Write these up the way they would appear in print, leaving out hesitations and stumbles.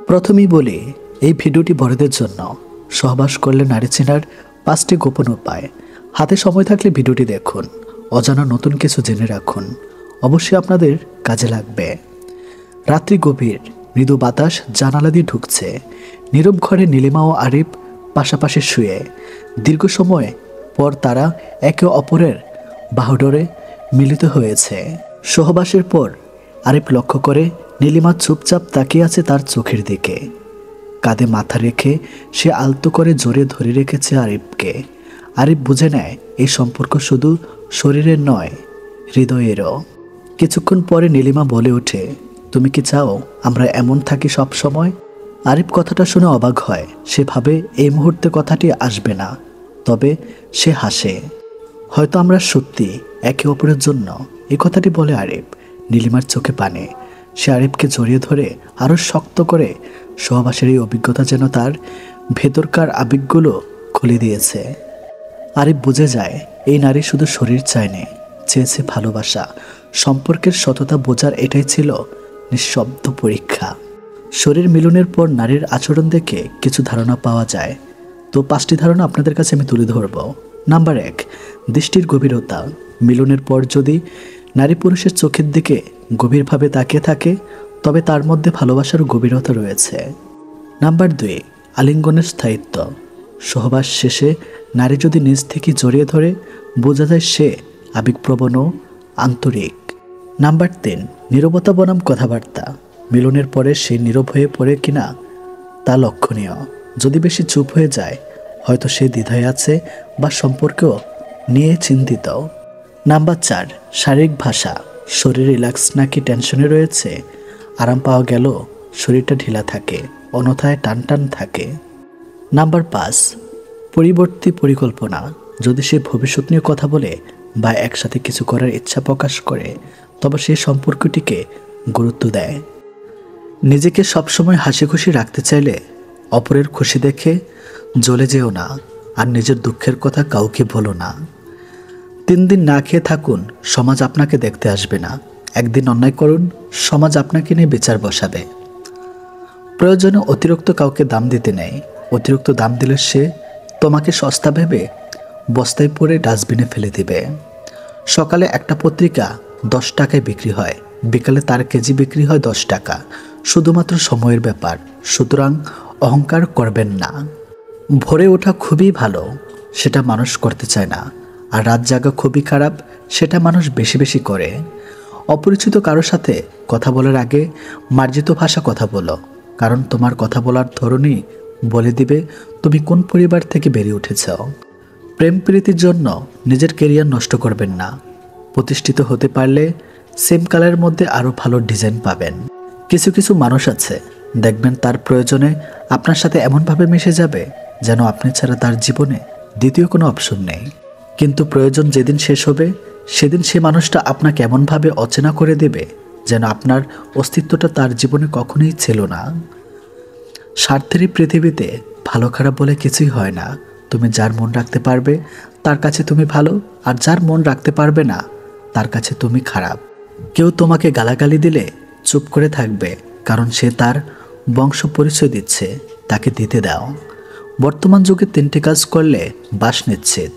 প্রথমেই বলি, এই ভিডিওটি বড়দের জন্য। সহবাস করলে নারী চেনার 5টি গোপন উপায়। হাতে সময় থাকলে ভিডিওটি দেখুন, অজানা নতুন কিছু জেনে রাখুন, অবশ্যই আপনাদের কাজে লাগবে। রাত্রি গভীর, মৃদু বাতাস জানালা দিয়ে ঢুকছে। নীরব ঘরে নীলিমা ও আরিফ পাশাপাশি শুয়ে। দীর্ঘ সময় পর তারা একে অপরের বাহুডোরে মিলিত হয়েছে। সহবাসের পর আরিফ লক্ষ্য করে নীলিমা চুপচাপ তাকিয়ে আছে তার চোখের দিকে। কাঁধে মাথা রেখে সে আলতো করে জোরে ধরে রেখেছে আরিফকে। আরিফ বুঝে নেয় এই সম্পর্ক শুধু শরীরের নয়, হৃদয়েরও। কিছুক্ষণ পরে নীলিমা বলে ওঠে, তুমি কি চাও আমরা এমন থাকি সব সময়? আরিফ কথাটা শুনে অবাক হয়। সে ভাবে এই মুহূর্তে কথাটি আসবে না, তবে সে হাসে। হয়তো আমরা সত্যি একে অপরের জন্য। এই কথাটি বলে আরিফ। নীলিমার চোখে পানি। সে আরিফকে জড়িয়ে ধরে আরও শক্ত করে। সহবাসের এই অভিজ্ঞতা যেন তার ভেতরকার আবেগগুলো খুলে দিয়েছে। আরিফ বুঝে যায় এই নারী শুধু শরীর চায়নি, চেয়েছে ভালোবাসা। সম্পর্কের সততা বোঝার এটাই ছিল নিঃশব্দ পরীক্ষা। শরীর মিলনের পর নারীর আচরণ দেখে কিছু ধারণা পাওয়া যায়। তো 5টি ধারণা আপনাদের কাছে আমি তুলে ধরব। নাম্বার 1, দৃষ্টির গভীরতা। মিলনের পর যদি নারী পুরুষের চোখের দিকে গভীরভাবে তাকিয়ে থাকে, তবে তার মধ্যে ভালোবাসার গভীরতা রয়েছে। নাম্বার 2, আলিঙ্গনের স্থায়িত্ব। সহবাস শেষে নারী যদি নিজ থেকে জড়িয়ে ধরে, বোঝা যায় সে আবেগপ্রবণ ও আন্তরিক। নাম্বার 3, নীরবতা বনাম কথাবার্তা। মিলনের পরে সে নীরব হয়ে পড়ে কিনা তা লক্ষণীয়। যদি বেশি চুপ হয়ে যায়, হয়তো সে দ্বিধায় আছে বা সম্পর্ক নিয়ে চিন্তিত। নাম্বার 4, শারীরিক ভাষা। শরীর রিল্যাক্স নাকি টেনশনে রয়েছে? আরাম পাওয়া গেল শরীরটা ঢিলা থাকে, অন্যথায় টান টান থাকে। নাম্বার 5, পরিবর্তী পরিকল্পনা। যদি সে ভবিষ্যৎ নিয়ে কথা বলে বা একসাথে কিছু করার ইচ্ছা প্রকাশ করে, তবে সে সম্পর্কটিকে গুরুত্ব দেয়। নিজেকে সবসময় হাসি খুশি রাখতে চাইলে অপরের খুশি দেখে জ্বলে যেও না, আর নিজের দুঃখের কথা কাউকে বলো না। 3 দিন না খেয়ে থাকুন, সমাজ আপনাকে দেখতে আসবে না। একদিন অন্যায় করুন, সমাজ আপনাকে নিয়ে বিচার বসাবে। প্রয়োজনে অতিরিক্ত কাউকে দাম দিতে নেই। অতিরিক্ত দাম দিলে সে তোমাকে সস্তা ভেবে বস্তায় পরে ডাস্টবিনে ফেলে দিবে। সকালে একটা পত্রিকা 10 টাকায় বিক্রি হয়, বিকালে তার কেজি বিক্রি হয় 10 টাকা। শুধুমাত্র সময়ের ব্যাপার, সুতরাং অহংকার করবেন না। ভোরে ওঠা খুবই ভালো, সেটা মানুষ করতে চায় না। আর রাত জাগা খুবই খারাপ, সেটা মানুষ বেশি বেশি করে। অপরিচিত কারোর সাথে কথা বলার আগে মার্জিত ভাষা কথা বলো, কারণ তোমার কথা বলার ধরনই বলে দিবে তুমি কোন পরিবার থেকে বেরিয়ে উঠেছ। প্রেম প্রীতির জন্য নিজের কেরিয়ার নষ্ট করবেন না। প্রতিষ্ঠিত হতে পারলে সেম কালারের মধ্যে আরও ভালো ডিজাইন পাবেন। কিছু কিছু মানুষ আছে, দেখবেন তার প্রয়োজনে আপনার সাথে এমনভাবে মিশে যাবে যেন আপনি ছাড়া তার জীবনে দ্বিতীয় কোনো অপশন নেই। কিন্তু প্রয়োজন যেদিন শেষ হবে, সেদিন সে মানুষটা আপনাকে এমনভাবে অচেনা করে দেবে যেন আপনার অস্তিত্বটা তার জীবনে কখনোই ছিল না। স্বার্থের পৃথিবীতে ভালো খারাপ বলে কিছুই হয় না। তুমি যার মন রাখতে পারবে তার কাছে তুমি ভালো, আর যার মন রাখতে পারবে না তার কাছে তুমি খারাপ। কেউ তোমাকে গালাগালি দিলে চুপ করে থাকবে, কারণ সে তার বংশ পরিচয় দিচ্ছে, তাকে দিতে দাও। বর্তমান যুগে 3টি কাজ করলে বাস নিশ্চিত।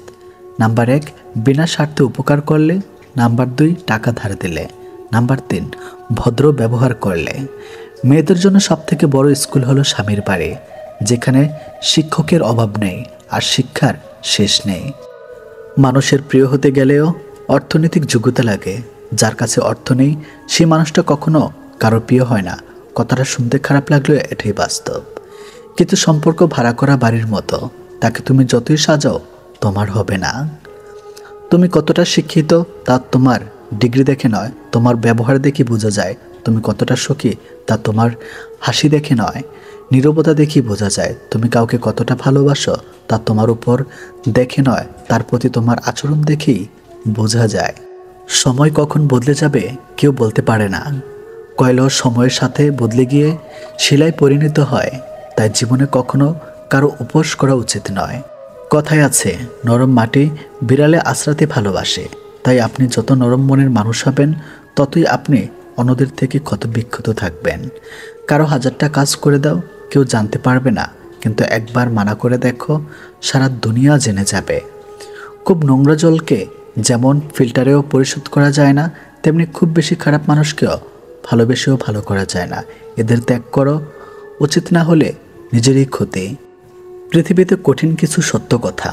নাম্বার 1, বিনা স্বার্থে উপকার করলে। নাম্বার 2, টাকা ধার দিলে। নাম্বার 3, ভদ্র ব্যবহার করলে। মেয়েদের জন্য সবথেকে বড় স্কুল হলো স্বামীর বাড়ি, যেখানে শিক্ষকের অভাব নেই আর শিক্ষার শেষ নেই। মানুষের প্রিয় হতে গেলেও অর্থনৈতিক যোগ্যতা লাগে। যার কাছে অর্থ নেই, সেই মানুষটা কখনো কারো প্রিয় হয় না। কথাটা শুনতে খারাপ লাগলেও এটাই বাস্তব। কিন্তু সম্পর্ক ভাড়া করা বাড়ির মতো, তাকে তুমি যতই সাজাও তোমার হবে না। তুমি কতটা শিক্ষিত তা তোমার ডিগ্রি দেখে নয়, তোমার ব্যবহার দেখে বোঝা যায়। তুমি কতটা সুখী তা তোমার হাসি দেখে নয়, নীরবতা দেখেই বোঝা যায়। তুমি কাউকে কতটা ভালোবাসো তা তোমার উপর দেখে নয়, তার প্রতি তোমার আচরণ দেখেই বোঝা যায়। সময় কখন বদলে যাবে কেউ বলতে পারে না। কয়লা সময়ের সাথে বদলে গিয়ে শিলায় পরিণত হয়। তাই জীবনে কখনো কারো উপোস করা উচিত নয়। কথায় আছে, নরম মাটি বিড়ালে আশ্রাতে ভালোবাসে। তাই আপনি যত নরম মনের মানুষ হবেন, ততই আপনি অন্যদের থেকে ক্ষতবিক্ষত থাকবেন। কারো 1000টা কাজ করে দাও, কেউ জানতে পারবে না, কিন্তু একবার মানা করে দেখো, সারা দুনিয়া জেনে যাবে। খুব নোংরা জলকে যেমন ফিল্টারেও পরিশোধ করা যায় না, তেমনি খুব বেশি খারাপ মানুষকেও ভালোবেসেও ভালো করা যায় না। এদের ত্যাগ করো, উচিত না হলে নিজেরই ক্ষতি। পৃথিবীতে কঠিন কিছু সত্য কথা,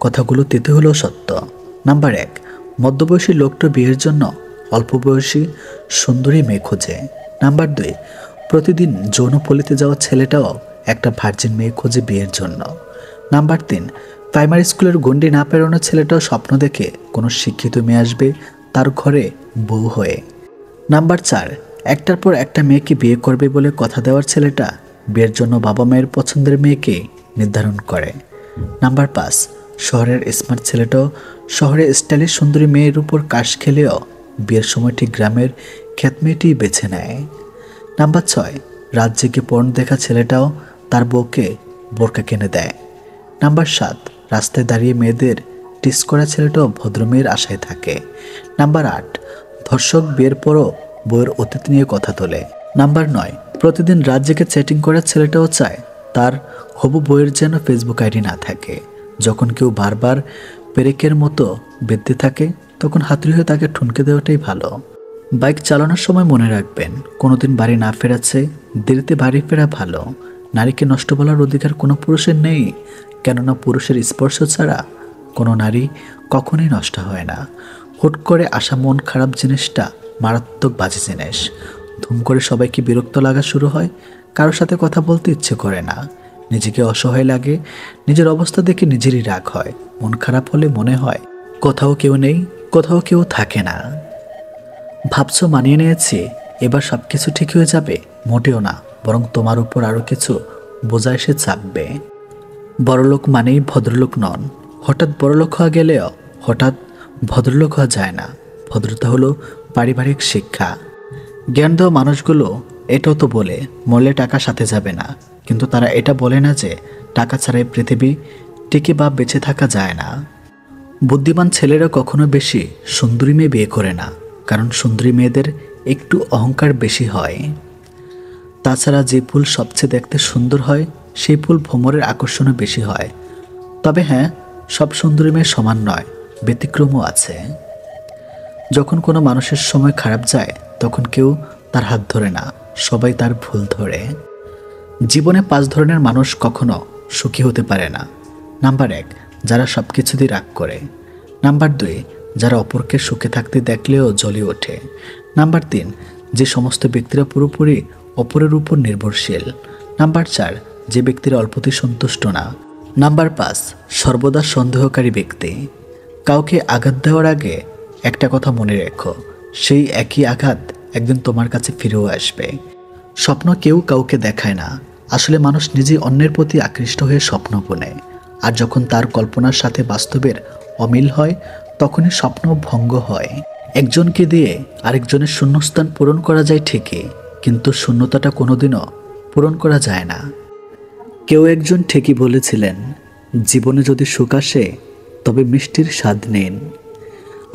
কথাগুলো তেতে হলেও সত্য। নাম্বার 1, মধ্যবয়সী লোকটা বিয়ের জন্য অল্প বয়সী সুন্দরী মেয়ে খোঁজে। নাম্বার 2, প্রতিদিন যৌনপল্লীতে যাওয়া ছেলেটাও একটা ভার্জিন মেয়ে খোঁজে বিয়ের জন্য। নাম্বার 3, প্রাইমারি স্কুলের গণ্ডি না পেরোনো ছেলেটাও স্বপ্ন দেখে কোনো শিক্ষিত মেয়ে আসবে তার ঘরে বউ হয়ে। নাম্বার 4, একটার পর একটা মেয়েকে বিয়ে করবে বলে কথা দেওয়ার ছেলেটা বিয়ের জন্য বাবা মায়ের পছন্দের মেয়েকে নির্ধারণ করে। নাম্বার 5, শহরের স্মার্ট ছেলেটাও শহরে স্টাইলিশ সুন্দরী মেয়ের উপর কাশ খেলেও বিয়ের সময় ঠিক গ্রামের খ্যাত মেয়েটিই বেছে নেয়। নাম্বার 6, রাত জেগে পর্ন দেখা ছেলেটাও তার বউকে বোরকা কিনে দেয়। নাম্বার 7, রাস্তায় দাঁড়িয়ে মেয়েদের টিস করা ছেলেটাও ভদ্রমেয়ের আশায় থাকে। নাম্বার 8, ধর্ষক বিয়ের পরও বউয়ের অতীত নিয়ে কথা তোলে। নাম্বার 9, প্রতিদিন রাত জেগে চ্যাটিং করা ছেলেটাও চায় তার হবু বউয়ের যেন ফেসবুক আইডি না থাকে। যখন কেউ বারবার পেরেকের মতো বেঁধে থাকে তখন হাতুড়ি হয়ে তাকে ঠুনকে দেওয়াটাই ভালো। বাইক চালানোর সময় মনে রাখবেন, কোনোদিন বাড়ি না ফেরাচ্ছে দেরিতে বাড়ি ফেরা ভালো। নারীকে নষ্ট বলার অধিকার কোনো পুরুষের নেই, কেননা পুরুষের স্পর্শ ছাড়া কোনো নারী কখনোই নষ্ট হয় না। হুট করে আসা মন খারাপ জিনিসটা মারাত্মক বাজে জিনিস। ধুম করে সবাইকে বিরক্ত লাগা শুরু হয়, কারোর সাথে কথা বলতে ইচ্ছে করে না, নিজেকে অসহায় লাগে, নিজের অবস্থা দেখে নিজেরই রাগ হয়। মন খারাপ হলে মনে হয় কোথাও কেউ নেই, কোথাও কেউ থাকে না। ভাবছো মানিয়ে নিয়েছি, এবার সব কিছু ঠিক হয়ে যাবে? মোটেও না, বরং তোমার উপর আরও কিছু বোঝা এসে চাপবে। বড়লোক মানেই ভদ্রলোক নন। হঠাৎ বড়লোক হওয়া গেলেও হঠাৎ ভদ্রলোক হওয়া যায় না। ভদ্রতা হলো পারিবারিক শিক্ষা। জ্ঞান দেওয়া মানুষগুলো এটাও তো বলে মরলে টাকা সাথে যাবে না, কিন্তু তারা এটা বলে না যে টাকা ছাড়াই পৃথিবী টিকে বা বেঁচে থাকা যায় না। বুদ্ধিমান ছেলেরা কখনো বেশি সুন্দরী মেয়ে বিয়ে করে না, কারণ সুন্দরী মেয়েদের একটু অহংকার বেশি হয়। তাছাড়া যে ফুল সবচেয়ে দেখতে সুন্দর হয় সেই ফুল ভ্রমরের আকর্ষণও বেশি হয়। তবে হ্যাঁ, সব সুন্দরী মেয়ে সমান নয়, ব্যতিক্রমও আছে। যখন কোনো মানুষের সময় খারাপ যায় তখন কেউ তার হাত ধরে না, সবাই তার ভুল ধরে। জীবনে 5 ধরনের মানুষ কখনো সুখী হতে পারে না। নাম্বার 1, যারা সব কিছুতেই রাগ করে। নাম্বার 2, যারা অপরকে সুখে থাকতে দেখলেও জ্বলে ওঠে। নাম্বার 3, যে সমস্ত ব্যক্তিরা পুরোপুরি অপরের উপর নির্ভরশীল। নাম্বার 4, যে ব্যক্তিরা অল্পতেই সন্তুষ্ট না। নাম্বার 5, সর্বদা সন্দেহকারী ব্যক্তি। কাউকে আঘাত দেওয়ার আগে একটা কথা মনে রেখো, সেই একই আঘাত একদিন তোমার কাছে ফিরেও আসবে। স্বপ্ন কেউ কাউকে দেখায় না, আসলে মানুষ নিজেই অন্যের প্রতি আকৃষ্ট হয়ে স্বপ্ন বোনে। আর যখন তার কল্পনার সাথে বাস্তবের অমিল হয় তখনই স্বপ্ন ভঙ্গ হয়। একজনকে দিয়ে আরেকজনের শূন্যস্থান পূরণ করা যায় ঠিকই, কিন্তু শূন্যতাটা কোনোদিনও পূরণ করা যায় না। কেউ একজন ঠিকই বলেছিলেন, জীবনে যদি সুখ আসে তবে মিষ্টির স্বাদ নিন।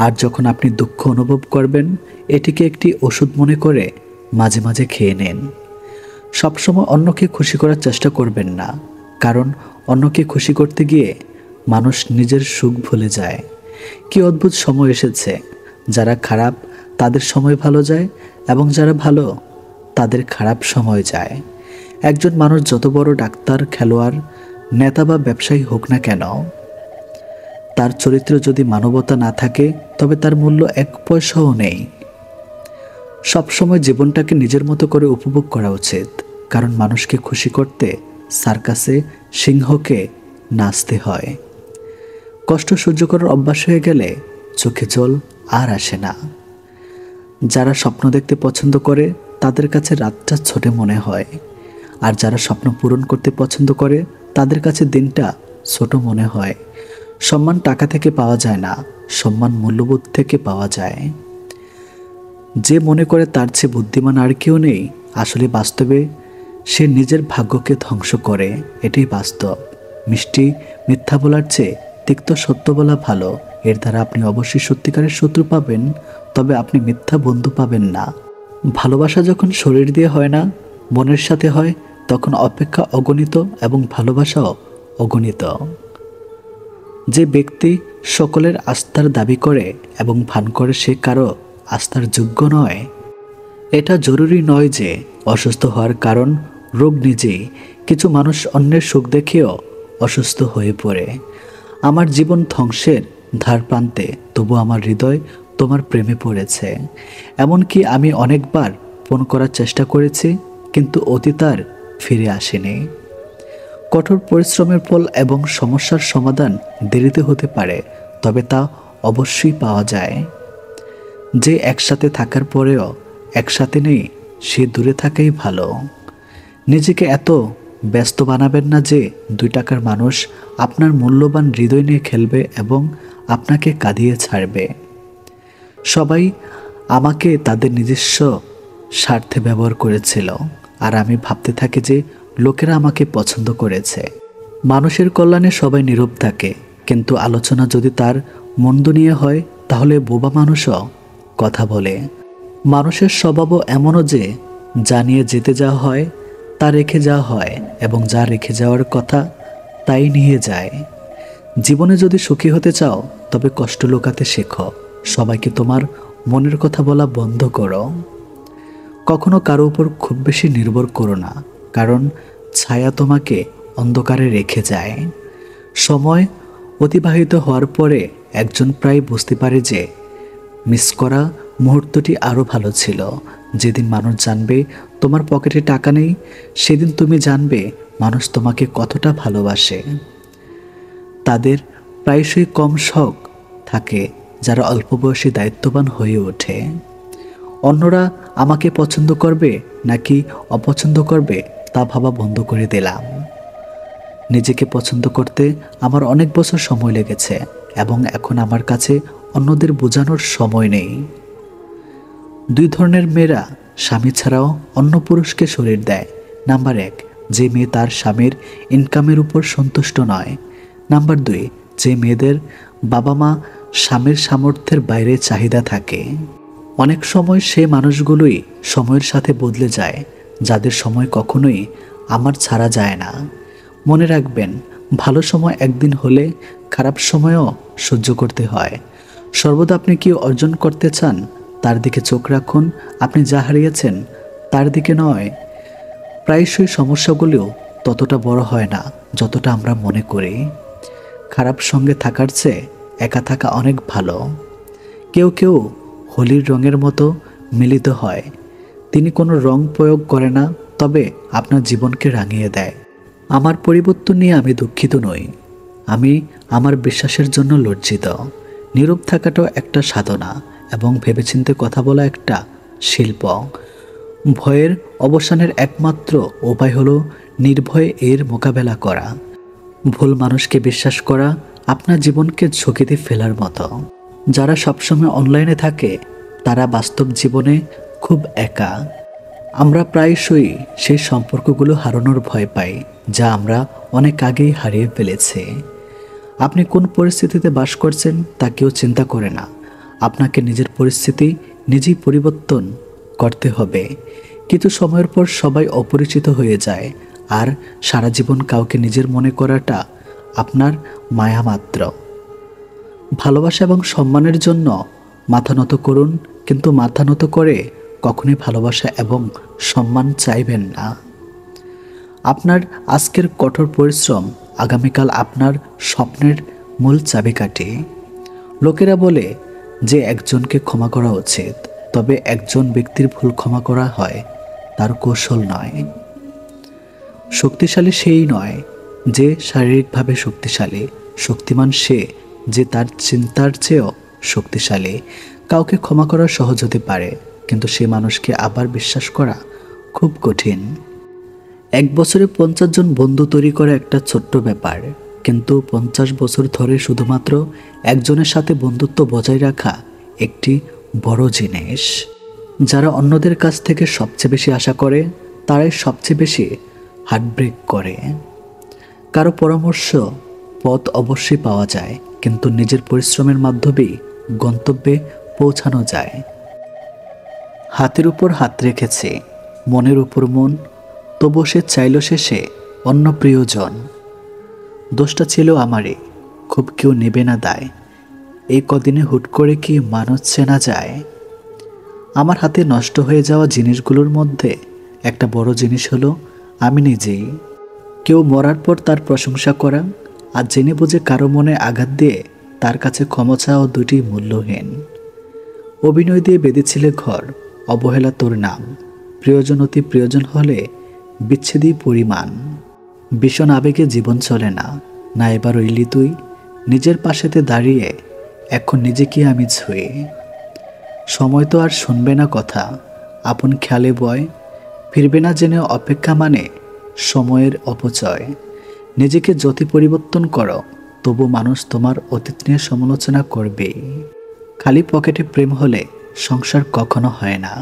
আর যখন আপনি দুঃখ অনুভব করবেন এটিকে একটি ওষুধ মনে করে মাঝে মাঝে খেয়ে নিন। সবসময় অন্যকে খুশি করার চেষ্টা করবেন না, কারণ অন্যকে খুশি করতে গিয়ে মানুষ নিজের সুখ ভুলে যায়। কি অদ্ভুত সময় এসেছে, যারা খারাপ তাদের সময় ভালো যায় এবং যারা ভালো তাদের খারাপ সময় যায়। একজন মানুষ যত বড় ডাক্তার, খেলোয়াড়, নেতা বা ব্যবসায়ী হোক না কেন, তার চরিত্রে যদি মানবতা না থাকে তবে তার মূল্য 1 পয়সাও নেই। সবসময় জীবনটাকে নিজের মতো করে উপভোগ করা উচিত, কারণ মানুষকে খুশি করতে সার্কাসে সিংহকে নাচতে হয়। কষ্ট সহ্য করার অভ্যাস হয়ে গেলে চোখে জল আর আসে না। যারা স্বপ্ন দেখতে পছন্দ করে তাদের কাছে রাতটা ছোট মনে হয়, আর যারা স্বপ্ন পূরণ করতে পছন্দ করে তাদের কাছে দিনটা ছোট মনে হয়। সম্মান টাকা থেকে পাওয়া যায় না, সম্মান মূল্যবোধ থেকে পাওয়া যায়। যে মনে করে তার চেয়ে বুদ্ধিমান আর কেউ নেই, আসলে বাস্তবে সে নিজের ভাগ্যকে ধ্বংস করে। এটাই বাস্তব। মিষ্টি মিথ্যা বলার চেয়ে তিক্ত সত্য বলা ভালো। এর দ্বারা আপনি অবশ্যই সত্যিকারের শত্রু পাবেন, তবে আপনি মিথ্যা বন্ধু পাবেন না। ভালোবাসা যখন শরীর দিয়ে হয় না মনের সাথে হয় তখন অপেক্ষা অগণিত এবং ভালোবাসাও অগণিত। যে ব্যক্তি সকলের আস্থার দাবি করে এবং ভান করে সে কারো আস্থার যোগ্য নয়। এটা জরুরি নয় যে অসুস্থ হওয়ার কারণ রোগ নিজেই। কিছু মানুষ অন্যের সুখ দেখেও অসুস্থ হয়ে পড়ে। আমার জীবন ধ্বংসের ধার প্রান্তে, তবু আমার হৃদয় তোমার প্রেমে পড়েছে। এমনকি আমি অনেকবার ফোন করার চেষ্টা করেছি, কিন্তু অতীত আর ফিরে আসেনি। কঠোর পরিশ্রমের ফল এবং সমস্যার সমাধান দেরিতে হতে পারে, তবে তা অবশ্যই পাওয়া যায়। যে একসাথে থাকার পরেও একসাথে নেই, সে দূরে থাকাই ভালো। নিজেকে এত ব্যস্ত বানাবেন না যে 2 টাকার মানুষ আপনার মূল্যবান হৃদয় নিয়ে খেলবে এবং আপনাকে কাঁদিয়ে ছাড়বে। সবাই আমাকে তাদের নিজস্ব স্বার্থে ব্যবহার করেছিল, আর আমি ভাবতে থাকি যে লোকেরা আমাকে পছন্দ করেছে। মানুষের কল্যাণে সবাই নীরব থাকে, কিন্তু আলোচনা যদি তার মন্দ নিয়ে হয় তাহলে বোবা মানুষও কথা বলে। মানুষের স্বভাবও এমনও যে যা নিয়ে যেতে যাওয়া হয় তা রেখে যাওয়া হয়, এবং যা রেখে যাওয়ার কথা তাই নিয়ে যায়। জীবনে যদি সুখী হতে চাও তবে কষ্ট লুকাতে শেখো। সবাইকে তোমার মনের কথা বলা বন্ধ করো। কখনো কারো উপর খুব বেশি নির্ভর করো না, কারণ ছায়া তোমাকে অন্ধকারে রেখে যায়। সময় অতিবাহিত হওয়ার পরে একজন প্রায় বুঝতে পারে যে মিস করা মুহূর্তটি আরও ভালো ছিল। যেদিন মানুষ জানবে তোমার পকেটে টাকা নেই, সেদিন তুমি জানবে মানুষ তোমাকে কতটা ভালোবাসে। তাদের প্রায়শই কম শখ থাকে যারা অল্প বয়সে দায়িত্ববান হয়ে ওঠে। অন্যরা আমাকে পছন্দ করবে নাকি অপছন্দ করবে তা ভাবা বন্ধ করে দিলাম। নিজেকে পছন্দ করতে আমার অনেক বছর সময় লেগেছে, এবং এখন আমার কাছে অন্যদের বোঝানোর সময় নেই। 2 ধরনের মেয়েরা স্বামী ছাড়াও অন্য পুরুষকে শরীর দেয়। নাম্বার 1, যে মেয়ে তার স্বামীর ইনকামের উপর সন্তুষ্ট নয়। নাম্বার 2, যে মেয়েদের বাবা মা স্বামীর সামর্থ্যের বাইরে চাহিদা থাকে। অনেক সময় সে মানুষগুলোই সময়ের সাথে বদলে যায়, যাদের সময় কখনোই আমার ছাড়া যায় না। মনে রাখবেন, ভালো সময় একদিন হলে খারাপ সময়ও সহ্য করতে হয়। সর্বদা আপনি কি অর্জন করতে চান তার দিকে চোখ রাখুন, আপনি যা হারিয়েছেন তার দিকে নয়। প্রায়শই সমস্যাগুলো ততটা বড় হয় না যতটা আমরা মনে করি। খারাপ সঙ্গে থাকার চেয়ে একা থাকা অনেক ভালো। কেউ কেউ হোলির রঙের মতো মিলিত হয়। তিনি কোনো রং প্রয়োগ করে না, তবে আপনার জীবনকে রাঙিয়ে দেয়। আমার পরিবর্তন নিয়ে আমি দুঃখিত নই, আমি আমার বিশ্বাসের জন্য লজ্জিত। নীরব থাকাটাও একটা সাধনা, এবং ভেবেচিন্তে কথা বলা একটা শিল্প। ভয়ের অবসানের একমাত্র উপায় হলো নির্ভয়ে এর মোকাবেলা করা। ভুল মানুষকে বিশ্বাস করা আপনার জীবনকে ঝুঁকিতে ফেলার মতো। যারা সবসময় অনলাইনে থাকে তারা বাস্তব জীবনে খুব একা। আমরা প্রায়শই সেই সম্পর্কগুলো হারানোর ভয় পাই যা আমরা অনেক আগেই হারিয়ে ফেলেছি। আপনি কোন পরিস্থিতিতে বাস করছেন তা কেউ চিন্তা করে না। আপনাকে নিজের পরিস্থিতি নিজেই পরিবর্তন করতে হবে। কিছু সময়ের পর সবাই অপরিচিত হয়ে যায়, আর সারা জীবন কাউকে নিজের মনে করাটা আপনার মায়া মাত্র। ভালোবাসা এবং সম্মানের জন্য মাথা নত করুন, কিন্তু মাথা নত করে কখনোই ভালোবাসা এবং সম্মান চাইবেন না। আপনার আজকের কঠোর পরিশ্রম আগামীকাল আপনার স্বপ্নের মূল চাবিকাঠি। লোকেরা বলে যে একজনকে ক্ষমা করা উচিত, তবে একজন ব্যক্তির ভুল ক্ষমা করা হয় তার কৌশল নয়। শক্তিশালী সেই নয় যে শারীরিকভাবে শক্তিশালী, শক্তিমান সে যে তার চিন্তার চেয়েও শক্তিশালী। কাউকে ক্ষমা করা সহজ হতে পারে, কিন্তু সে মানুষকে আবার বিশ্বাস করা খুব কঠিন। 1 বছরে 50 জন বন্ধু তৈরি করা একটা ছোট্ট ব্যাপার, কিন্তু 50 বছর ধরে শুধুমাত্র একজনের সাথে বন্ধুত্ব বজায় রাখা একটি বড় জিনিস। যারা অন্যদের কাছ থেকে সবচেয়ে বেশি আশা করে তারাই সবচেয়ে বেশি হার্টব্রেক করে। কারো পরামর্শ পথ অবশ্যই পাওয়া যায়, কিন্তু নিজের পরিশ্রমের মাধ্যমেই গন্তব্যে পৌঁছানো যায়। হাতের উপর হাত রেখেছি, মনের উপর মন তবু সে চাইল শেষে অন্য প্রিয়জন। দোষটা ছিল আমারই, খুব কেউ নেবে না দায়। এই কদিনে হুট করে কি মানুষ চেনা যায়? আমার হাতে নষ্ট হয়ে যাওয়া জিনিসগুলোর মধ্যে একটা বড় জিনিস হলো আমি নিজেই। কেউ মরার পর তার প্রশংসা করা আর জেনে বুঝে কারো মনে আঘাত দিয়ে তার কাছে ক্ষমা চাওয়া দুটি মূল্যহীন। অভিনয় দিয়ে বেঁধেছিলে ঘর, অবহেলা তোর নাম। প্রিয়জন অতি প্রিয়জন হলে বিচ্ছেদই পরিমাণ। ভীষণ আবেগে জীবন চলে না, না এবার রইলি তুই নিজের পাশেতে দাঁড়িয়ে। এখন নিজেকে আমি ছুঁয়ে। সময় তো আর শুনবে না কথা, আপন খেয়ালে বয়। ফিরবে না জেনে অপেক্ষা মানে সময়ের অপচয়। নিজেকে যতই পরিবর্তন করো, তবু মানুষ তোমার অতীত নিয়ে সমালোচনা করবেই। খালি পকেটে প্রেম হলে সংসার কখনো হয় না।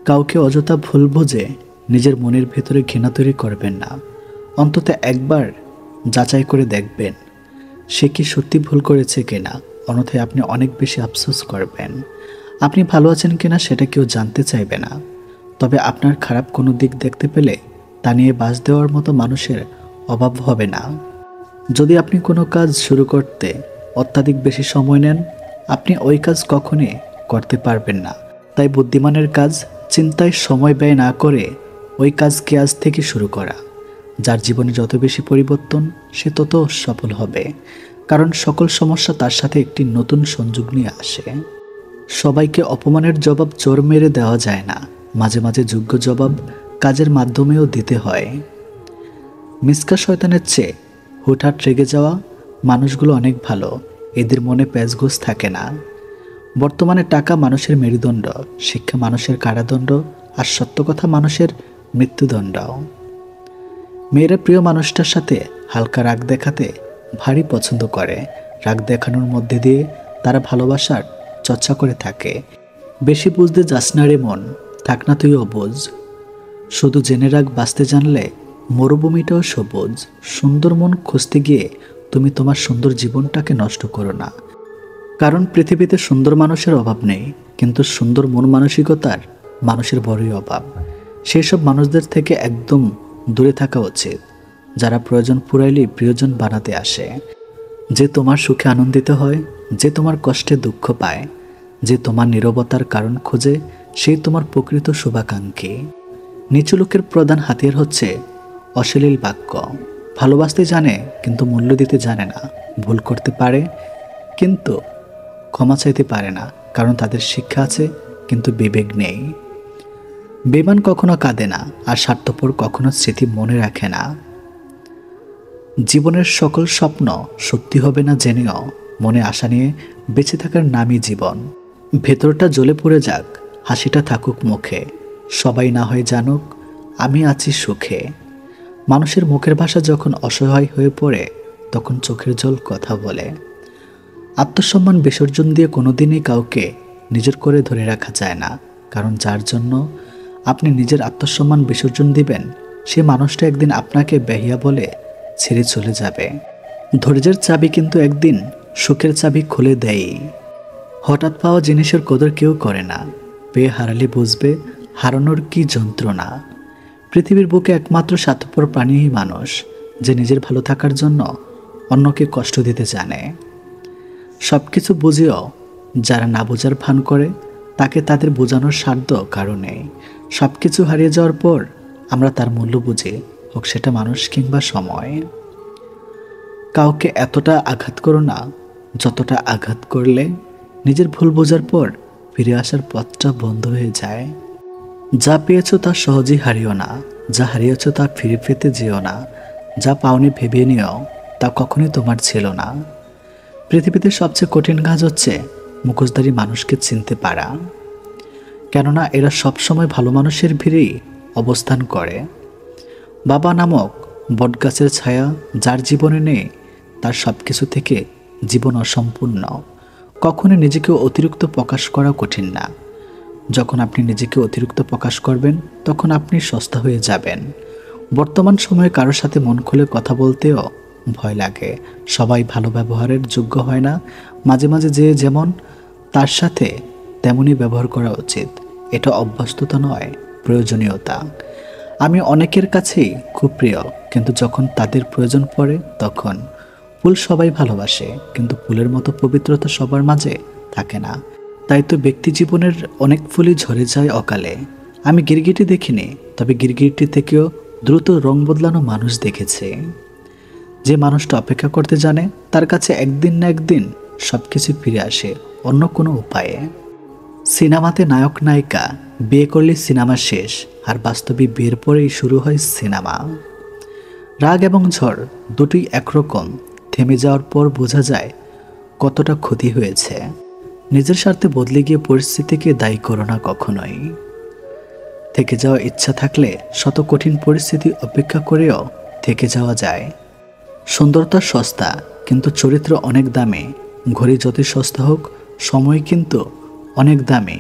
কাউকে অযথা ভুল বুঝে নিজের মনের ভেতরে ঘৃণা তৈরি করবেন না। অন্তত একবার যাচাই করে দেখবেন সে কি সত্যি ভুল করেছে কিনা, অন্যথায় আপনি অনেক বেশি আফসোস করবেন। আপনি ভালো আছেন কিনা সেটা কেউ জানতে চাইবে না, তবে আপনার খারাপ কোনো দিক দেখতে পেলে তা নিয়ে বাস দেওয়ার মতো মানুষের অভাব হবে না। যদি আপনি কোনো কাজ শুরু করতে অত্যাধিক বেশি সময় নেন, আপনি ওই কাজ কখনই করতে পারবেন না। তাই বুদ্ধিমানের কাজ চিন্তায় সময় ব্যয় না করে ওই কাজকে আজ থেকে শুরু করা। যার জীবনে যত বেশি পরিবর্তন সে তত সফল হবে, কারণ সকল সমস্যা তার সাথে একটি নতুন সংযোগ নিয়ে আসে। সবাইকে অপমানের জবাব জোর মেরে দেওয়া যায় না, মাঝে মাঝে যোগ্য জবাব কাজের মাধ্যমেও দিতে হয়। মিসকা শয়তানের চেয়ে হুটহাট রেগে যাওয়া মানুষগুলো অনেক ভালো, এদের মনে প্যাঁচগোছ থাকে না। বর্তমানে টাকা মানুষের মেরুদণ্ড, শিক্ষা মানুষের কারাদণ্ড, আর সত্য কথা মানুষের মৃত্যুদণ্ড। মেয়েরা প্রিয় মানুষটার সাথে হালকা রাগ দেখাতে ভারী পছন্দ করে। রাগ দেখানোর মধ্যে দিয়ে তারা ভালোবাসার চর্চা করে থাকে। বেশি বুঝতে যাস না রে মন, থাক না তুই অবুঝ। শুধু জেনে রাখ বাঁচতে জানলে মরুভূমিটাও সবুজ। সুন্দর মন খুঁজতে গিয়ে তুমি তোমার সুন্দর জীবনটাকে নষ্ট করো না, কারণ পৃথিবীতে সুন্দর মানুষের অভাব নেই, কিন্তু সুন্দর মন মানসিকতার মানুষের বড়ই অভাব। সেই সব মানুষদের থেকে একদম দূরে থাকা উচিত, যারা প্রয়োজন পুরাইলেই প্রিয়জন বানাতে আসে। যে তোমার সুখে আনন্দিত হয়, যে তোমার কষ্টে দুঃখ পায়, যে তোমার নীরবতার কারণ খোঁজে, সেই তোমার প্রকৃত শুভাকাঙ্ক্ষী। নিচু লোকের প্রধান হাতিয়ার হচ্ছে অশ্লীল বাক্য। ভালোবাসতে জানে কিন্তু মূল্য দিতে জানে না। ভুল করতে পারে কিন্তু ক্ষমা চাইতে পারে না, কারণ তাদের শিক্ষা আছে কিন্তু বিবেক নেই। বেমান কখনো কাঁদে না, আর স্বার্থপর কখনো স্মৃতি মনে রাখে না। জীবনের সকল স্বপ্ন সত্যি হবে না জেনেও মনে আশা নিয়ে বেঁচে থাকার নামই জীবন। ভেতরটা জ্বলে পড়ে যাক, হাসিটা থাকুক মুখে, সবাই না হয় জানুক আমি আছি সুখে। মানুষের মুখের ভাষা যখন অসহায় হয়ে পড়ে, তখন চোখের জল কথা বলে। আত্মসম্মান বিসর্জন দিয়ে কোনোদিনই কাউকে নিজের করে ধরে রাখা যায় না, কারণ যার জন্য আপনি নিজের আত্মসম্মান বিসর্জন দিবেন, সে মানুষটা একদিন আপনাকে বেহিয়া বলে ছেড়ে চলে যাবে। ধৈর্যের চাবি কিন্তু একদিন সুখের চাবি খুলে দেয়। হঠাৎ পাওয়া জিনিসের কদর কেউ করে না, পেয়ে হারালে বুঝবে হারানোর কি যন্ত্রণা। পৃথিবীর বুকে একমাত্র স্বার্থপর প্রাণীই মানুষ, যে নিজের ভালো থাকার জন্য অন্যকে কষ্ট দিতে জানে। সব কিছু বুঝেও যারা না বোঝার ভান করে, তাকে তাদের বোঝানোর সাধ্য কারণে। সব কিছু হারিয়ে যাওয়ার পর আমরা তার মূল্য বুঝি, হোক সেটা মানুষ কিংবা সময়। কাউকে এতটা আঘাত করো না যতটা আঘাত করলে নিজের ভুল বোঝার পর ফিরে আসার পথটা বন্ধ হয়ে যায়। যা পেয়েছো তা সহজেই হারিও না, যা হারিয়েছো তা ফিরে পেতে যেও না। যা পাওনি ভেবে নিও তা কখনোই তোমার ছিল না। পৃথিবীতে সবচেয়ে কঠিন কাজ হচ্ছে মুখোশধারী মানুষকে চিনতে পারা, কেননা এরা সবসময় ভালো মানুষের ভিড়েই অবস্থান করে। বাবা নামক বটগাছের ছায়া যার জীবনে নেই, তার সব কিছু থেকে জীবন অসম্পূর্ণ। কখনো নিজেকে অতিরিক্ত প্রকাশ করা কঠিন না। যখন আপনি নিজেকে অতিরিক্ত প্রকাশ করবেন, তখন আপনি সস্তা হয়ে যাবেন। বর্তমান সময়ে কারোর সাথে মন খুলে কথা বলতেও ভয় লাগে। সবাই ভালো ব্যবহারের যোগ্য হয় না। মাঝে মাঝে যে যেমন তার সাথে তেমনই ব্যবহার করা উচিত। এটা অভ্যস্ততা নয়, প্রয়োজনীয়তা। আমি অনেকের কাছেই খুব প্রিয়, কিন্তু যখন তাদের প্রয়োজন পড়ে তখন। ফুল সবাই ভালোবাসে, কিন্তু ফুলের মতো পবিত্রতা সবার মাঝে থাকে না। তাই তো ব্যক্তি জীবনের অনেক ফুলই ঝরে যায় অকালে। আমি গিরগিটি দেখিনি, তবে গিরগিটি থেকেও দ্রুত রং বদলানো মানুষ দেখেছি। যে মানুষটা অপেক্ষা করতে জানে, তার কাছে একদিন না একদিন সবকিছু ফিরে আসে অন্য কোনো উপায়ে। সিনেমাতে নায়ক নায়িকা বিয়ে করলে সিনেমা শেষ, আর বাস্তবে বিয়ের পরেই শুরু হয় সিনেমা। রাগ এবং ঝড় দুটোই একরকম, থেমে যাওয়ার পর বোঝা যায় কতটা ক্ষতি হয়েছে। নিজের স্বার্থে বদলে গিয়ে পরিস্থিতিকে দায়ী করো না কখনোই। থেকে যাওয়ার ইচ্ছা থাকলে শত কঠিন পরিস্থিতি অপেক্ষা করেও থেকে যাওয়া যায়। সুন্দরতা সস্তা, কিন্তু চরিত্র অনেক দামি। ঘড়ি যতই সস্তা হোক, সময় কিন্তু অনেক দামি।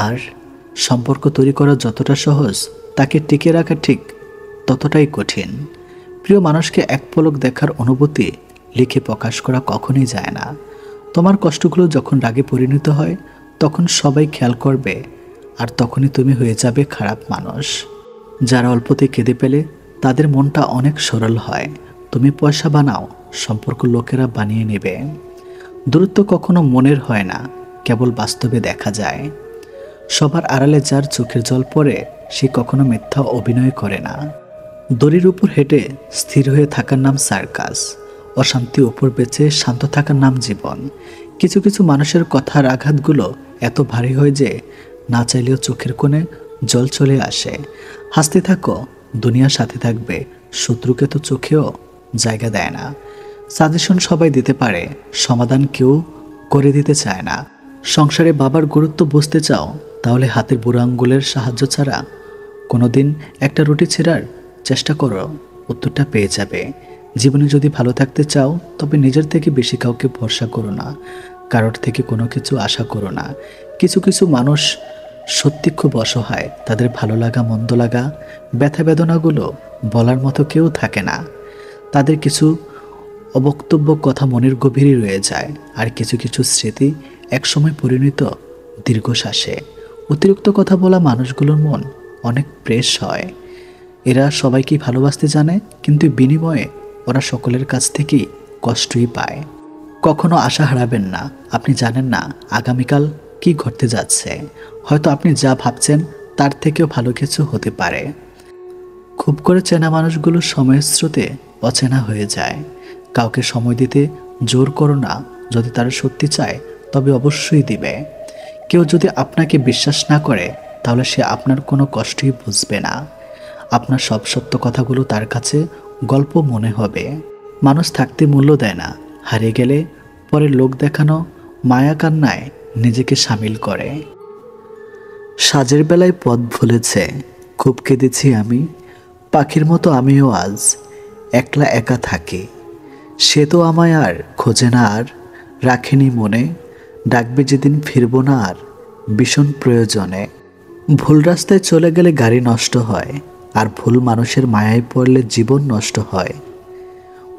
আর সম্পর্ক তৈরি করা যতটা সহজ, তাকে টিকে রাখা ঠিক ততটাই কঠিন। প্রিয় মানুষকে এক পলক দেখার অনুভূতি লিখে প্রকাশ করা কখনোই যায় না। তোমার কষ্টগুলো যখন রাগে পরিণত হয়, তখন সবাই খেয়াল করবে, আর তখনই তুমি হয়ে যাবে খারাপ মানুষ। যারা অল্পতে কেঁদে পেলে, তাদের মনটা অনেক সরল হয়। তুমি পয়সা বানাও, সম্পর্ক লোকেরা বানিয়ে নেবে। দূরত্ব কখনো মনের হয় না, কেবল বাস্তবে দেখা যায়। সবার আড়ালে যার চোখের জল পড়ে, সে কখনো মিথ্যা অভিনয় করে না। দড়ির উপর হেঁটে স্থির হয়ে থাকার নাম সার্কাস, অশান্তি উপর বেঁচে শান্ত থাকার নাম জীবন। কিছু কিছু মানুষের কথার আঘাতগুলো এত ভারী হয় যে না চাইলেও চোখের কোণে জল চলে আসে। হাসতে থাকো, দুনিয়ার সাথে থাকবে, শত্রুকে তো চোখেও জায়গা দেয় না। সাজেশন সবাই দিতে পারে, সমাধান কেউ করে দিতে চায় না। সংসারে বাবার গুরুত্ব বুঝতে চাও, তাহলে হাতের বুড়ো আঙ্গুলের সাহায্য ছাড়া কোনোদিন একটা রুটি ছেঁড়ার চেষ্টা করো, উত্তরটা পেয়ে যাবে। জীবনে যদি ভালো থাকতে চাও, তবে নিজের থেকে বেশি কাউকে ভরসা করো না, কারোর থেকে কোনো কিছু আশা করো না। কিছু কিছু মানুষ সত্যি খুব অসহায়, তাদের ভালো লাগা মন্দ লাগা ব্যথা বেদনাগুলো বলার মতো কেউ থাকে না। তাদের কিছু অবক্তব্য কথা মনের গভীরে রয়ে যায়, আর কিছু কিছু স্মৃতি একসময় পরিণত দীর্ঘশ্বাসে। অতিরিক্ত কথা বলা মানুষগুলোর মন অনেক প্রেস হয়। এরা সবাইকেই ভালোবাসতে জানে, কিন্তু বিনিময়ে ওরা সকলের কাছ থেকেই কষ্টই পায়। কখনো আশা হারাবেন না, আপনি জানেন না আগামীকাল কি ঘটতে যাচ্ছে। হয়তো আপনি যা ভাবছেন তার থেকেও ভালো কিছু হতে পারে। খুব করে চেনা মানুষগুলো সময়ের স্রোতে অচেনা হয়ে যায়। কাউকে সময় দিতে জোর করো না, যদি তারা সত্যি চায় তবে অবশ্যই দিবে। কেউ যদি আপনাকে বিশ্বাস না করে, তাহলে সে আপনার কোনো কষ্টই বুঝবে না। আপনার সব সত্য কথাগুলো তার কাছে গল্প মনে হবে। মানুষ থাকতে মূল্য দেয় না, হারিয়ে গেলে পরে লোক দেখানো মায়া কান্নায় নিজেকে সামিল করে। সাজের বেলায় পথ ভুলেছে, খুব কেঁদেছি আমি, পাখির মতো আমিও আজ একলা একা থাকি। সে তো আমায় আর খোঁজে না, আর রাখেনি মনে, ডাকবে যেদিন ফিরব না আর ভীষণ প্রয়োজনে। ভুল রাস্তায় চলে গেলে গাড়ি নষ্ট হয়, আর ভুল মানুষের মায়ায় পড়লে জীবন নষ্ট হয়।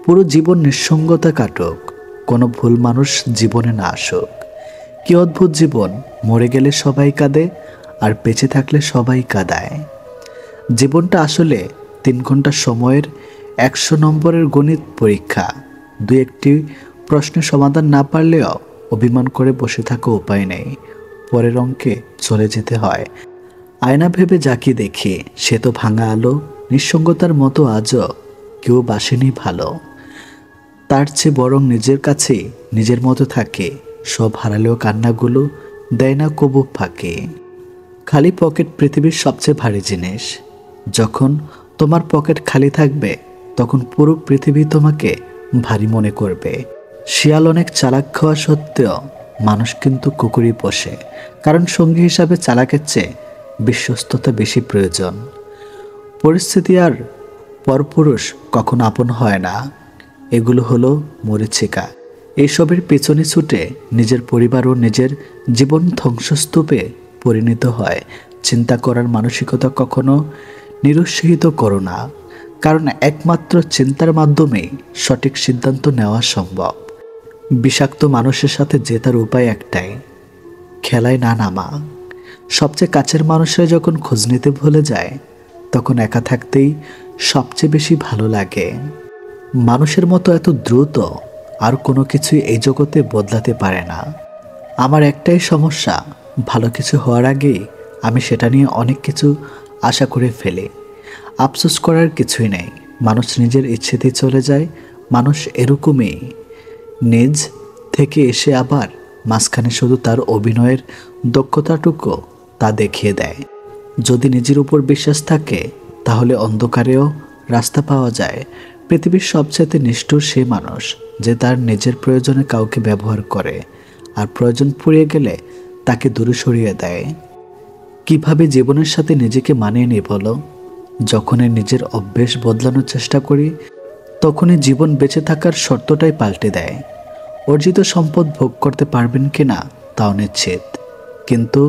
পুরো জীবন নিঃসঙ্গতা কাটুক, কোনো ভুল মানুষ জীবনে না আসুক। কি অদ্ভুত জীবন, মরে গেলে সবাই কাঁদে, আর বেঁচে থাকলে সবাই কাঁদায়। জীবনটা আসলে 3 ঘন্টা সময়ের 100 নম্বরের গণিত পরীক্ষা। দু একটি প্রশ্নের সমাধান না পারলেও অভিমান করে বসে থাকা উপায় নেই, পরের অঙ্কে চলে যেতে হয়। আয়না ভেবে যাকে দেখি, সে তো ভাঙা আলো, নিঃসঙ্গতার মতো আজও কেউ বাসেনি ভালো। তার চেয়ে বরং নিজের কাছেই নিজের মতো থাকে, সব হারালেও কান্নাগুলো দেয় না কবু ফাঁকে। খালি পকেট পৃথিবীর সবচেয়ে ভারী জিনিস। যখন তোমার পকেট খালি থাকবে, তখন পুরো পৃথিবী তোমাকে ভারী মনে করবে। শিয়াল অনেক চালাক খাওয়া সত্ত্বেও মানুষ কিন্তু কুকুরই পোষে, কারণ সঙ্গী হিসাবে চালাকের চেয়ে বিশ্বস্ততা বেশি প্রয়োজন। পরিস্থিতি আর পরপুরুষ কখনো আপন হয় না, এগুলো হলো মরীচিকা। এইসবের পেছনে ছুটে নিজের পরিবার ও নিজের জীবন ধ্বংসস্তূপে পরিণত হয়। চিন্তা করার মানসিকতা কখনো নিরুৎসাহিত করো না, কারণ একমাত্র চিন্তার মাধ্যমেই সঠিক সিদ্ধান্ত নেওয়া সম্ভব। বিষাক্ত মানুষের সাথে জেতার উপায় একটাই, খেলায় না নামা। সবচেয়ে কাছের মানুষরা যখন খোঁজ নিতে ভুলে যায়, তখন একা থাকতেই সবচেয়ে বেশি ভালো লাগে। মানুষের মতো এত দ্রুত আর কোনো কিছুই এই জগতে বদলাতে পারে না। আমার একটাই সমস্যা, ভালো কিছু হওয়ার আগেই আমি সেটা নিয়ে অনেক কিছু আশা করে ফেলি। আফসোস করার কিছুই নেই, মানুষ নিজের ইচ্ছেতেই চলে যায়। মানুষ এরকমই, নিজ থেকে এসে আবার মাঝখানে শুধু তার অভিনয়ের দক্ষতাটুকু তা দেখিয়ে দেয়। যদি নিজের উপর বিশ্বাস থাকে তাহলে অন্ধকারেও রাস্তা পাওয়া যায়। পৃথিবীর সবচেয়ে নিষ্ঠুর সে মানুষ যে তার নিজের প্রয়োজনে কাউকে ব্যবহার করে আর প্রয়োজন ফুরিয়ে গেলে তাকে দূরে সরিয়ে দেয়। কিভাবে জীবনের সাথে নিজেকে মানিয়ে নিই বলো? যখনই নিজের অভ্যেস বদলানোর চেষ্টা করি তখনই জীবন বেঁচে থাকার শর্তটাই পাল্টে দেয়। অর্জিত সম্পদ ভোগ করতে পারবেন কিনা তাও নিশ্চিত, কিন্তু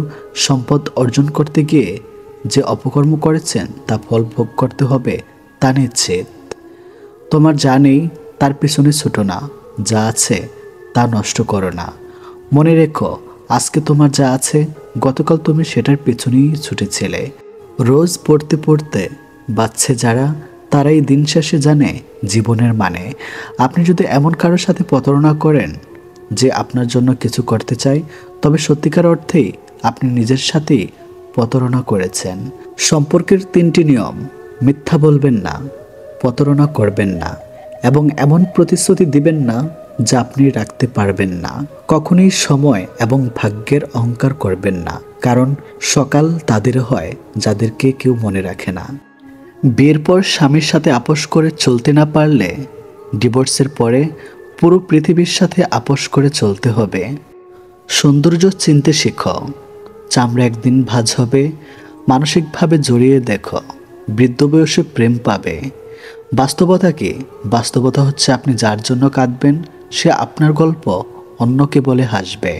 সম্পদ অর্জন করতে গিয়ে যে অপকর্ম করেছেন তা ফল ভোগ করতে হবে তা নিশ্চিত। তোমার যা নেই তার পিছনে ছুটো না, যা আছে তা নষ্ট করো না। মনে রেখো, আজকে তোমার যা আছে গতকাল তুমি সেটার পিছনেই ছুটেছিলে। রোজ পড়তে পড়তে বাচ্চে যারা, তারাই দিন শেষে জানে জীবনের মানে। আপনি যদি এমন কারোর সাথে প্রতারণা করেন যে আপনার জন্য কিছু করতে চায়, তবে সত্যিকার অর্থেই আপনি নিজের সাথেই প্রতারণা করেছেন। সম্পর্কের 3টি নিয়ম: মিথ্যা বলবেন না, প্রতারণা করবেন না এবং এমন প্রতিশ্রুতি দিবেন না যা আপনি রাখতে পারবেন না। কখনোই সময় এবং ভাগ্যের অহংকার করবেন না, কারণ সকাল তাদের হয় যাদেরকে কেউ মনে রাখে না। বিয়ের পর স্বামীর সাথে আপোষ করে চলতে না পারলে ডিভোর্সের পরে পুরো পৃথিবীর সাথে আপোষ করে চলতে হবে। সৌন্দর্য চিনতে শিখো, চামড়া একদিন ভাঁজ হবে। মানসিকভাবে জড়িয়ে দেখো, বৃদ্ধ বয়সে প্রেম পাবে। বাস্তবতা কি? বাস্তবতা হচ্ছে আপনি যার জন্য কাঁদবেন সে আপনার গল্প অন্যকে বলে হাসবে।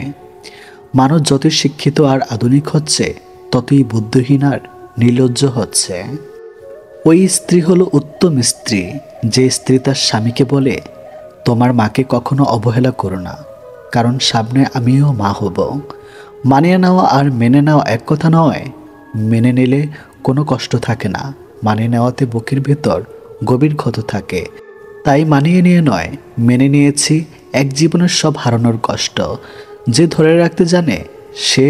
মানুষ যতই শিক্ষিত আর আধুনিক হচ্ছে ততই বুদ্ধিহীন আর নির্লজ্জ হচ্ছে। ওই স্ত্রী হলো উত্তম স্ত্রী যে স্ত্রী তার স্বামীকে বলে, তোমার মাকে কখনো অবহেলা করো না, কারণ সামনে আমিও মা হব। মানিয়ে নেওয়া আর মেনে নেওয়া এক কথা নয়। মেনে নিলে কোনো কষ্ট থাকে না, মানিয়ে নেওয়াতে বুকের ভেতর গভীর ক্ষত থাকে। তাই মানিয়ে নিয়ে নয়, মেনে নিয়েছি এক জীবনের সব হারানোর কষ্ট। যে ধরে রাখতে জানে সে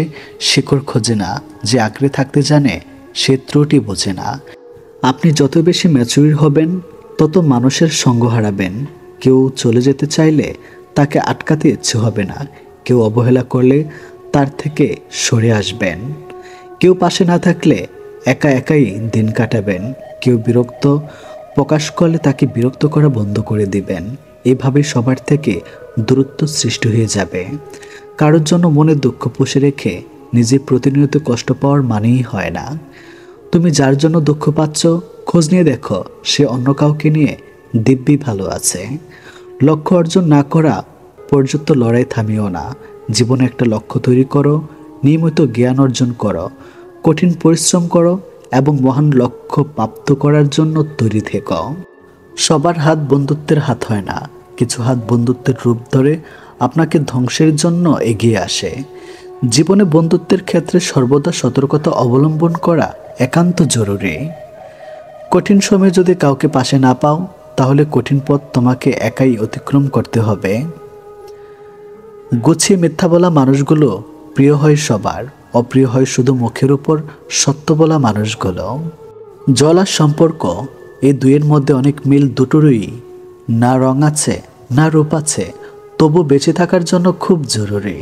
শিকড় খোঁজে না, যে আঁকড়ে থাকতে জানে সে ত্রুটি বোঝে না। আপনি যত বেশি ম্যাচুর হবেন তত মানুষের সঙ্গ হারাবেন। কেউ চলে যেতে চাইলে তাকে আটকাতে ইচ্ছে হবে না, কেউ অবহেলা করলে তার থেকে সরে আসবেন। কেউ পাশে না থাকলে একা একাই দিন কাটাবেন। কেউ বিরক্ত প্রকাশ করলে তাকে বিরক্ত করা বন্ধ করে দিবেন। এভাবে সবার থেকে দূরত্ব সৃষ্টি হয়ে যাবে। কারোর জন্য মনে দুঃখ পুষে রেখে নিজে প্রতিনিয়ত কষ্ট পাওয়ার মানেই হয় না। তুমি যার জন্য দুঃখ পাচ্ছ খোঁজ নিয়ে দেখো সে অন্য কাউকে নিয়ে দিব্যি ভালো আছে। লক্ষ্য অর্জন না করা পর্যন্ত লড়াই থামিও না। জীবনে একটা লক্ষ্য তৈরি করো, নিয়মিত জ্ঞান অর্জন করো, কঠিন পরিশ্রম করো এবং মহান লক্ষ্য প্রাপ্ত করার জন্য তৈরি থেকো। সবার হাত বন্ধুত্বের হাত হয় না, কিছু হাত বন্ধুত্বের রূপ ধরে আপনাকে ধ্বংসের জন্য এগিয়ে আসে। জীবনে বন্ধুত্বের ক্ষেত্রে সর্বদা সতর্কতা অবলম্বন করা একান্ত জরুরি। কঠিন সময়ে যদি কাউকে পাশে না পাও তাহলে কঠিন পথ তোমাকে একাই অতিক্রম করতে হবে। গুছিয়ে মিথ্যা বলা মানুষগুলো প্রিয় হয় সবার, অপ্রিয় হয় শুধু মুখের উপর সত্য বলা মানুষগুলো। জল আর সম্পর্ক, এই দুইয়ের মধ্যে অনেক মিল দুটোরই। না রং আছে না রূপ আছে, তবু বেঁচে থাকার জন্য খুব জরুরি।